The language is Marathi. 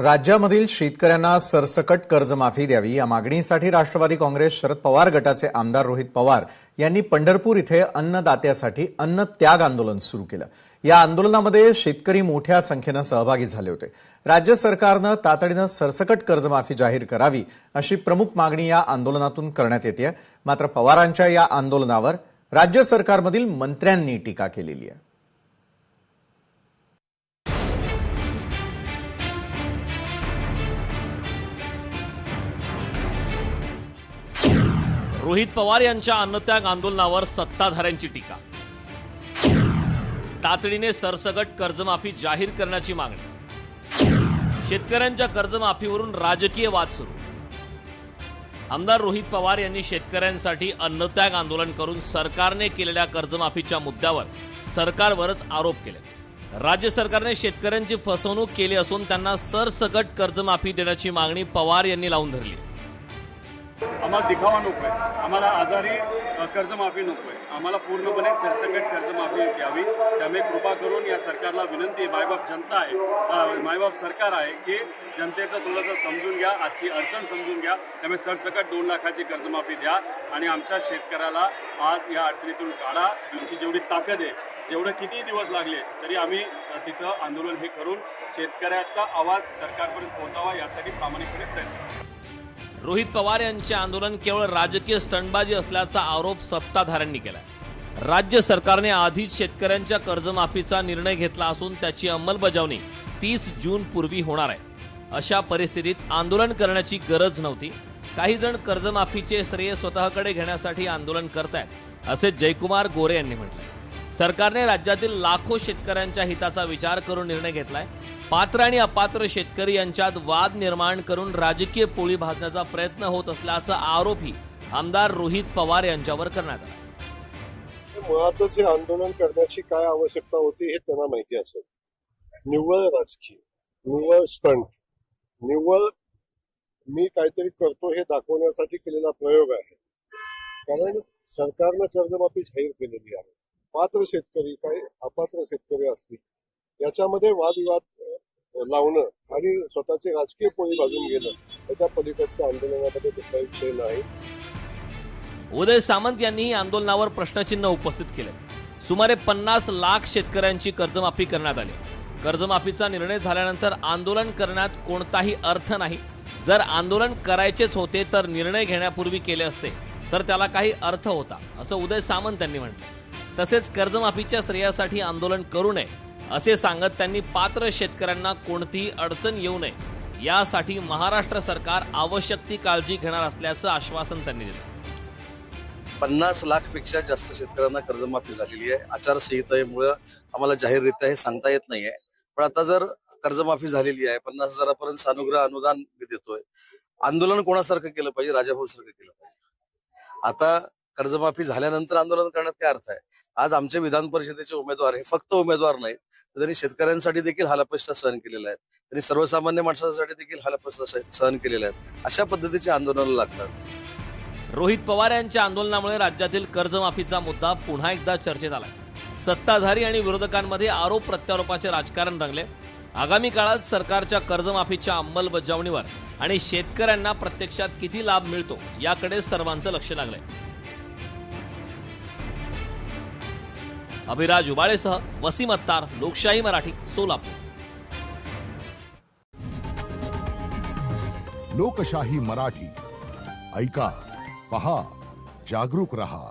राज्यामधील शेतकऱ्यांना सरसकट कर्जमाफी द्यावी या मागणीसाठी राष्ट्रवादी काँग्रेस शरद पवार गटाचे आमदार रोहित पवार यांनी पंढरपूर इथे अन्नदात्यासाठी अन्न त्याग आंदोलन सुरू केलं। या आंदोलनामध्ये शेतकरी मोठ्या संख्येने सहभागी झाले होते। राज्य सरकारने तातडीने सरसकट कर्जमाफी जाहीर करावी अशी प्रमुख मागणी या आंदोलनातून करण्यात येते। मात्र पवारांच्या या आंदोलनावर राज्य सरकारमधील मंत्र्यांनी टीका केलेली आहे। रोहित पवार यांच्या अन्नत्याग आंदोलनावर सत्ताधाऱ्यांची टीका। तातडीने सरसकट कर्जमाफी जाहीर करण्याची मागणी। शेतकऱ्यांच्या कर्जमाफीवरून राजकीय वाद सुरू। आमदार रोहित पवार यांनी शेतकऱ्यांसाठी अन्नत्याग आंदोलन करून सरकारने केलेल्या कर्जमाफीच्या मुद्द्यावर सरकारवरच आरोप केले। राज्य सरकारने शेतकऱ्यांची फसवणूक केली असून त्यांना सरसकट कर्जमाफी देण्याची मागणी पवार यांनी लावून धरली। आम्हाला दिखावा नको आहे, आम्हाला आजारी कर्जमाफी नको आहे, आम्हाला पूर्णपणे सरसकट कर्जमाफी द्यावी। त्यामुळे कृपा करून या सरकारला विनंती आहे, मायबाप जनता आहे, मायबाप सरकार आहे की जनतेचं थोडंसं समजून घ्या, आजची अडचण समजून घ्या। त्यामुळे सरसकट 2 लाखाची कर्जमाफी द्या आणि आमच्या शेतकऱ्याला आज या अडचणीतून काढा। आमची जेवढी ताकद आहे, जेवढे किती दिवस लागले तरी आम्ही तिथं आंदोलन हे करून शेतकऱ्याचा आवाज सरकारपर्यंत पोहोचावा यासाठी प्रामाणिकपणे प्रयत्न। रोहित पवार यांचे आंदोलन केवळ राजकीय स्टंटबाजी असल्याचा आरोप सत्ताधाऱ्यांनी केलाय। राज्य सरकारने आधीच शेतकऱ्यांच्या कर्जमाफीचा निर्णय घेतला असून त्याची अंमलबजावणी 30 जून पूर्वी होणार आहे। अशा परिस्थितीत आंदोलन करण्याची गरज नव्हती। काही जण कर्जमाफीचे श्रेय स्वतःकडे घेण्यासाठी आंदोलन करतायत असे जयकुमार गोरे यांनी म्हटलंय। सरकारने राज्यातील लाखो शेतकऱ्यांच्या हिताचा विचार करून निर्णय घेतलाय। पात्र आणि अपात्र शेतकरी यांच्यात वाद निर्माण करून राजकीय पोळी भाजण्याचा प्रयत्न होत असल्याचा आरोपही आमदार रोहित पवार यांच्यावर करण्यात आला। मुळातच हे आंदोलन करण्याची काय आवश्यकता होती हे त्यांना माहिती असेल। निव्वळ राजकीय, निव्वळ स्टंट, निव्वळ मी काहीतरी करतो हे दाखवण्यासाठी केलेला प्रयोग आहे। कारण सरकारनं कर्जमाफी जाहीर केलेली आहे। पात्र शेतकरी काही अपात्र शेतकरी असतील याच्यामध्ये वादविवाद लावणं आणि स्वतःचे राजकीय पोळी भाजून घेणं याच्या पलीकडच्या आंदोलनामध्ये कुठलाही विषय नाही। उदय सामंत यांनी आंदोलनावर प्रश्नचिन्ह उपस्थित केले। सुमारे 50 लाख शेतकऱ्यांची कर्जमाफी करण्यात आली। कर्जमाफीचा निर्णय झाल्यानंतर आंदोलन करण्यात कोणताही अर्थ नाही। जर आंदोलन करायचेच होते तर निर्णय घेण्यापूर्वी केले असते तर त्याला काही अर्थ होता असं उदय सामंत यांनी म्हटलं। तसेच कर्जमाफीच्या श्रेयासाठी आंदोलन करू नये असे सांगत त्यांनी पात्र शेतकऱ्यांना कोणतीही अडचण येऊ नये यासाठी महाराष्ट्र सरकार आवश्यक ती काळजी घेणार असल्याचं आश्वासन त्यांनी दिलं। 50 लाखपेक्षा जास्त शेतकऱ्यांना कर्जमाफी झालेली आहे। आचारसंहितेमुळे आम्हाला जाहीररित्या हे सांगता येत नाहीये। पण आता जर कर्जमाफी झालेली आहे, 50,000पर्यंत सानुग्रह अनुदान मी देतोय, आंदोलन कोणासारखं केलं पाहिजे? राजाभाऊ सारखं केलं पाहिजे। आता कर्जमाफी झाल्यानंतर आंदोलन करण्यात काय अर्थ आहे? आज आमचे विधान परिषदेचे उमेदवार हे फक्त उमेदवार नाहीत, त्यांनी शेतकऱ्यांसाठी देखील हालअपेष्टा सहन केलेल्या आहेत, त्यांनी सर्वसामान्य माणसांसाठी देखील हालअपेष्टा सहन केलेल्या आहेत। अशा पद्धतीचे आंदोलन लागतात। रोहित पवार यांच्या आंदोलनामुळे राज्यातील कर्जमाफीचा मुद्दा पुन्हा एकदा चर्चेत आलाय। सत्ताधारी आणि विरोधकांमध्ये आरोप प्रत्यारोपाचे राजकारण रंगले। आगामी काळात सरकारच्या कर्जमाफीच्या अंमलबजावणीवर आणि शेतकऱ्यांना प्रत्यक्षात किती लाभ मिळतो याकडे सर्वांचं लक्ष लागलंय। अभिराज उबाळेसह वसीम अत्तार, लोकशाही मराठी, सोलापूर। लोकशाही मराठी ऐका, पहा, जागरूक रहा।